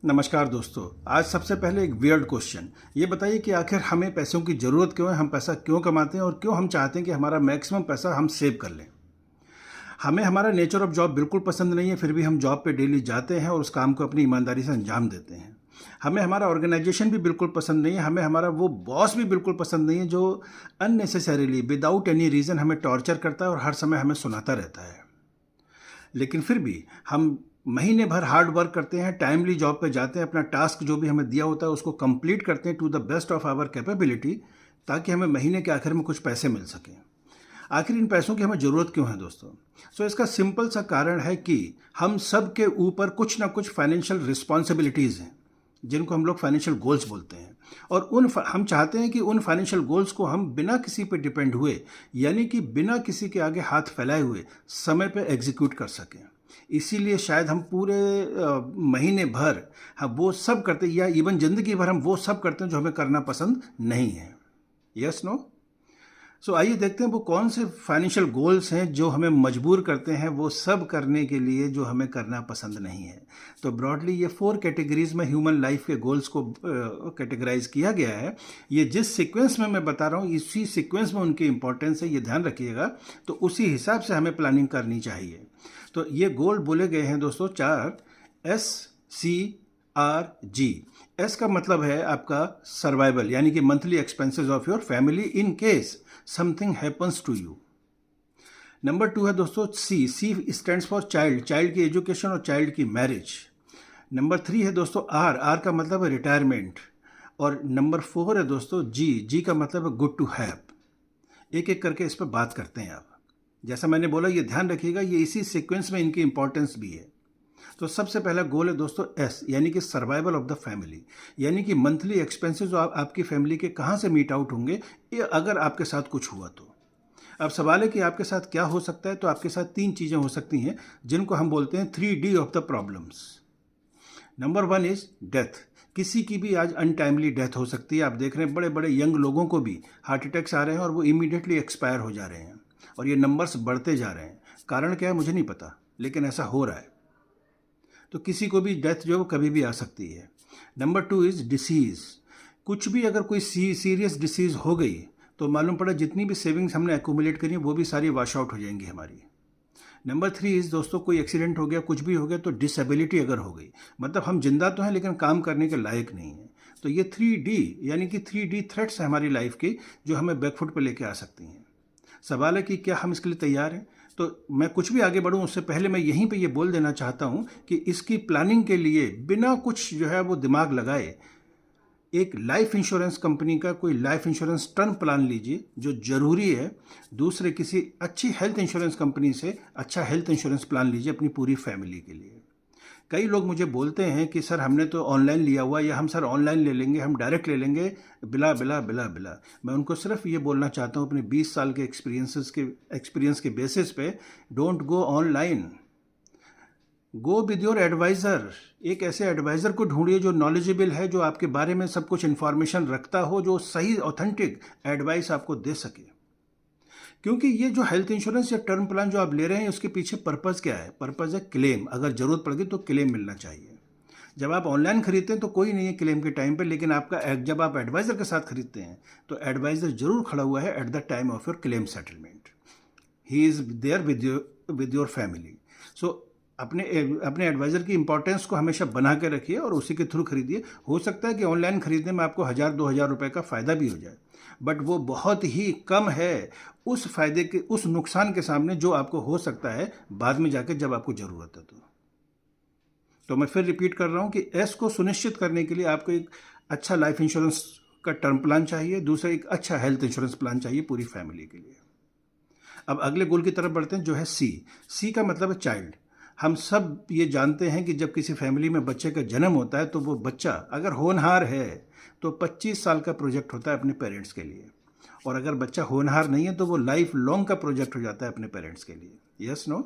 नमस्कार दोस्तों। आज सबसे पहले एक वियर्ड क्वेश्चन, ये बताइए कि आखिर हमें पैसों की ज़रूरत क्यों है, हम पैसा क्यों कमाते हैं और क्यों हम चाहते हैं कि हमारा मैक्सिमम पैसा हम सेव कर लें। हमें हमारा नेचर ऑफ जॉब बिल्कुल पसंद नहीं है, फिर भी हम जॉब पे डेली जाते हैं और उस काम को अपनी ईमानदारी से अंजाम देते हैं। हमें हमारा ऑर्गेनाइजेशन भी बिल्कुल पसंद नहीं है, हमें हमारा वो बॉस भी बिल्कुल पसंद नहीं है जो अननेसेसरीली विदाउट एनी रीज़न हमें टॉर्चर करता है और हर समय हमें सुनाता रहता है। लेकिन फिर भी हम महीने भर हार्ड वर्क करते हैं, टाइमली जॉब पे जाते हैं, अपना टास्क जो भी हमें दिया होता है उसको कंप्लीट करते हैं to the best of our capability, ताकि हमें महीने के आखिर में कुछ पैसे मिल सकें। आखिर इन पैसों की हमें ज़रूरत क्यों है दोस्तों? इसका सिंपल सा कारण है कि हम सब के ऊपर कुछ ना कुछ फाइनेंशियल रिस्पॉन्सिबिलिटीज़ हैं, जिनको हम लोग फाइनेंशियल गोल्स बोलते हैं। और हम चाहते हैं कि उन फाइनेंशियल गोल्स को हम बिना किसी पे डिपेंड हुए, यानी कि बिना किसी के आगे हाथ फैलाए हुए समय पे एग्जीक्यूट कर सकें। इसीलिए शायद हम पूरे महीने भर हम वो सब करते, या इवन ज़िंदगी भर हम वो सब करते हैं जो हमें करना पसंद नहीं है। Yes no? आइए देखते हैं वो कौन से फाइनेंशियल गोल्स हैं जो हमें मजबूर करते हैं वो सब करने के लिए जो हमें करना पसंद नहीं है। तो ब्रॉडली ये 4 कैटेगरीज में ह्यूमन लाइफ के गोल्स को कैटेगराइज किया गया है। ये जिस सीक्वेंस में मैं बता रहा हूँ, इसी सीक्वेंस में उनकी इंपॉर्टेंस है, ये ध्यान रखिएगा। तो उसी हिसाब से हमें प्लानिंग करनी चाहिए। तो ये गोल बोले गए हैं दोस्तों 4, SCRG। एस का मतलब है आपका सर्वाइवल, यानी कि monthly expenses of your family in case something happens to you. Number 2 है दोस्तों C stands for child, child की एजुकेशन और चाइल्ड की मैरिज। नंबर 3 है दोस्तों आर का मतलब है रिटायरमेंट। और नंबर 4 है दोस्तों जी का मतलब है गुड टू हैव। एक एक करके इस पर बात करते हैं आप। जैसा मैंने बोला, ये ध्यान रखिएगा, ये इसी सीक्वेंस में इनकी इंपॉर्टेंस भी है। तो सबसे पहला गोल है दोस्तों एस, यानी कि सर्वाइवल ऑफ द फैमिली, यानी कि मंथली एक्सपेंसेस आपकी फैमिली के कहाँ से मीट आउट होंगे ये अगर आपके साथ कुछ हुआ तो। अब सवाल है कि आपके साथ क्या हो सकता है। तो आपके साथ 3 चीज़ें हो सकती हैं जिनको हम बोलते हैं 3D of the problems. Number 1 is death. किसी की भी आज अनटाइमली डेथ हो सकती है। आप देख रहे हैं बड़े बड़े यंग लोगों को भी हार्ट अटैक्स आ रहे हैं और वो इमीडिएटली एक्सपायर हो जा रहे हैं, और ये नंबर्स बढ़ते जा रहे हैं। कारण क्या है मुझे नहीं पता, लेकिन ऐसा हो रहा है। तो किसी को भी डेथ जो कभी भी आ सकती है। Number 2 is disease. कुछ भी अगर कोई सीरियस डिसीज़ हो गई तो मालूम पड़ा जितनी भी सेविंग्स हमने एक्यूमुलेट करी वो भी सारी वॉश आउट हो जाएंगी हमारी। नंबर 3 इज़ दोस्तों कोई एक्सीडेंट हो गया, कुछ भी हो गया, तो डिसेबिलिटी अगर हो गई, मतलब हम जिंदा तो हैं लेकिन काम करने के लायक नहीं है। तो ये 3D यानी कि 3D थ्रेट्स हैं हमारी लाइफ के, जो हमें बैकफुट पर लेके आ सकती हैं। सवाल है कि क्या हम इसके लिए तैयार हैं। तो मैं कुछ भी आगे बढ़ूं उससे पहले मैं यहीं पे ये बोल देना चाहता हूं कि इसकी प्लानिंग के लिए बिना कुछ जो है वो दिमाग लगाए एक लाइफ इंश्योरेंस कंपनी का कोई लाइफ इंश्योरेंस टर्म प्लान लीजिए जो ज़रूरी है। दूसरे किसी अच्छी हेल्थ इंश्योरेंस कंपनी से अच्छा हेल्थ इंश्योरेंस प्लान लीजिए अपनी पूरी फैमिली के लिए। कई लोग मुझे बोलते हैं कि सर हमने तो ऑनलाइन लिया हुआ, या हम सर ऑनलाइन ले लेंगे, हम डायरेक्ट ले लेंगे, बिला बिला बिला बिला। मैं उनको सिर्फ ये बोलना चाहता हूँ अपने 20 साल के एक्सपीरियंस के बेसिस पे, don't go online, go with your advisor. एक ऐसे एडवाइज़र को ढूंढिए जो नॉलेजेबल है, जो आपके बारे में सब कुछ इन्फॉर्मेशन रखता हो, जो सही ऑथेंटिक एडवाइस आपको दे सके। क्योंकि ये जो हेल्थ इंश्योरेंस या टर्म प्लान जो आप ले रहे हैं उसके पीछे पर्पज़ क्या है? पर्पज़ है क्लेम। अगर ज़रूरत पड़ गई तो क्लेम मिलना चाहिए। जब आप ऑनलाइन खरीदते हैं तो कोई नहीं है क्लेम के टाइम पे, लेकिन आपका जब आप एडवाइज़र के साथ खरीदते हैं तो एडवाइज़र जरूर खड़ा हुआ है at the time of your claim settlement. He is there with your family. अपने एडवाइज़र की इंपॉर्टेंस को हमेशा बना के रखिए और उसी के थ्रू खरीदिए। हो सकता है कि ऑनलाइन खरीदने में आपको 1000-2000 रुपये का फ़ायदा भी हो जाए, बट वो बहुत ही कम है उस फायदे के, उस नुकसान के सामने जो आपको हो सकता है बाद में जाके जब आपको ज़रूरत है। तो मैं फिर रिपीट कर रहा हूँ कि एस को सुनिश्चित करने के लिए आपको एक अच्छा लाइफ इंश्योरेंस का टर्म प्लान चाहिए, दूसरा एक अच्छा हेल्थ इंश्योरेंस प्लान चाहिए पूरी फैमिली के लिए। अब अगले गोल की तरफ बढ़ते हैं जो है सी का मतलब है चाइल्ड। हम सब ये जानते हैं कि जब किसी फैमिली में बच्चे का जन्म होता है तो वो बच्चा अगर होनहार है तो 25 साल का प्रोजेक्ट होता है अपने पेरेंट्स के लिए, और अगर बच्चा होनहार नहीं है तो वो लाइफ लॉन्ग का प्रोजेक्ट हो जाता है अपने पेरेंट्स के लिए। Yes no?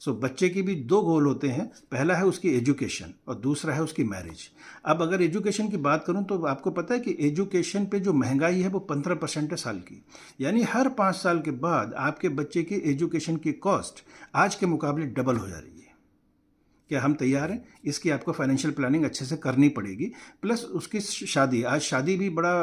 बच्चे की भी 2 गोल होते हैं, पहला है उसकी एजुकेशन और दूसरा है उसकी मैरिज। अब अगर एजुकेशन की बात करूं तो आपको पता है कि एजुकेशन पे जो महंगाई है वो 15% है साल की, यानी हर 5 साल के बाद आपके बच्चे की एजुकेशन की कॉस्ट आज के मुकाबले डबल हो जा रही है। क्या हम तैयार हैं? इसकी आपको फाइनेंशियल प्लानिंग अच्छे से करनी पड़ेगी। प्लस उसकी शादी, आज शादी भी बड़ा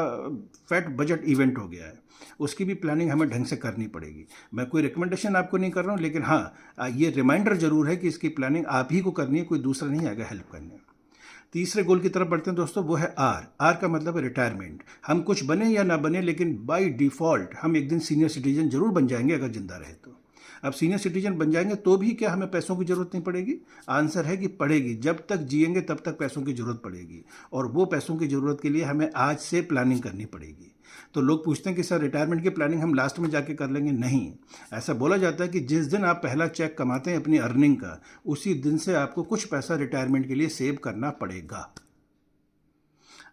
फैट बजट इवेंट हो गया है, उसकी भी प्लानिंग हमें ढंग से करनी पड़ेगी। मैं कोई रिकमेंडेशन आपको नहीं कर रहा हूँ, लेकिन हाँ ये रिमाइंडर जरूर है कि इसकी प्लानिंग आप ही को करनी है, कोई दूसरा नहीं आएगा हेल्प करने। तीसरे गोल की तरफ बढ़ते हैं दोस्तों, वो है आर का मतलब है रिटायरमेंट। हम कुछ बने या ना बने, लेकिन बाय डिफ़ॉल्ट हम एक दिन सीनियर सिटीजन जरूर बन जाएंगे अगर जिंदा रहे तो। अब सीनियर सिटीजन बन जाएंगे तो भी क्या हमें पैसों की जरूरत नहीं पड़ेगी? आंसर है कि पड़ेगी। जब तक जिएंगे तब तक पैसों की जरूरत पड़ेगी, और वो पैसों की जरूरत के लिए हमें आज से प्लानिंग करनी पड़ेगी। तो लोग पूछते हैं कि सर रिटायरमेंट की प्लानिंग हम लास्ट में जाके कर लेंगे। नहीं, ऐसा बोला जाता है कि जिस दिन आप पहला चेक कमाते हैं अपनी अर्निंग का, उसी दिन से आपको कुछ पैसा रिटायरमेंट के लिए सेव करना पड़ेगा।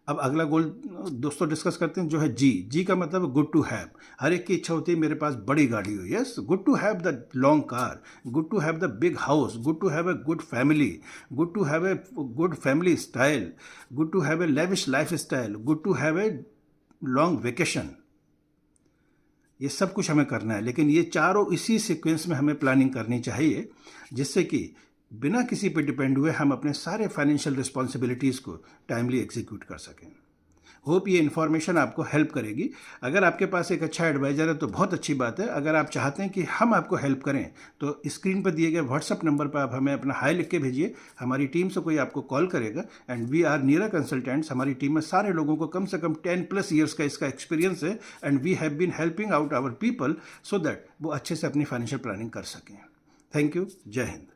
अब अगला गोल दोस्तों डिस्कस करते हैं, जो है जी का मतलब गुड टू हैव। हर एक की इच्छा होती है मेरे पास बड़ी गाड़ी हो, yes, good to have the long car, good to have the big house, good to have a good family, good to have a good family style, good to have a lavish lifestyle, good to have a long vacation. ये सब कुछ हमें करना है, लेकिन ये चारों इसी सीक्वेंस में हमें प्लानिंग करनी चाहिए, जिससे कि बिना किसी पे डिपेंड हुए हम अपने सारे फाइनेंशियल रिस्पॉन्सिबिलिटीज़ को टाइमली एग्जीक्यूट कर सकें। होप ये इन्फॉर्मेशन आपको हेल्प करेगी। अगर आपके पास एक अच्छा एडवाइज़र है तो बहुत अच्छी बात है। अगर आप चाहते हैं कि हम आपको हेल्प करें तो स्क्रीन पर दिए गए व्हाट्सअप नंबर पर आप हमें अपना हाई लिख के भेजिए। हमारी टीम से कोई आपको कॉल करेगा, and we are Neera consultants. हमारी टीम में सारे लोगों को कम से कम 10+ ईयर्स का इसका एक्सपीरियंस है, and we have been helping out our people so that वो अच्छे से अपनी फाइनेंशियल प्लानिंग कर सकें। Thank you. जय हिंद।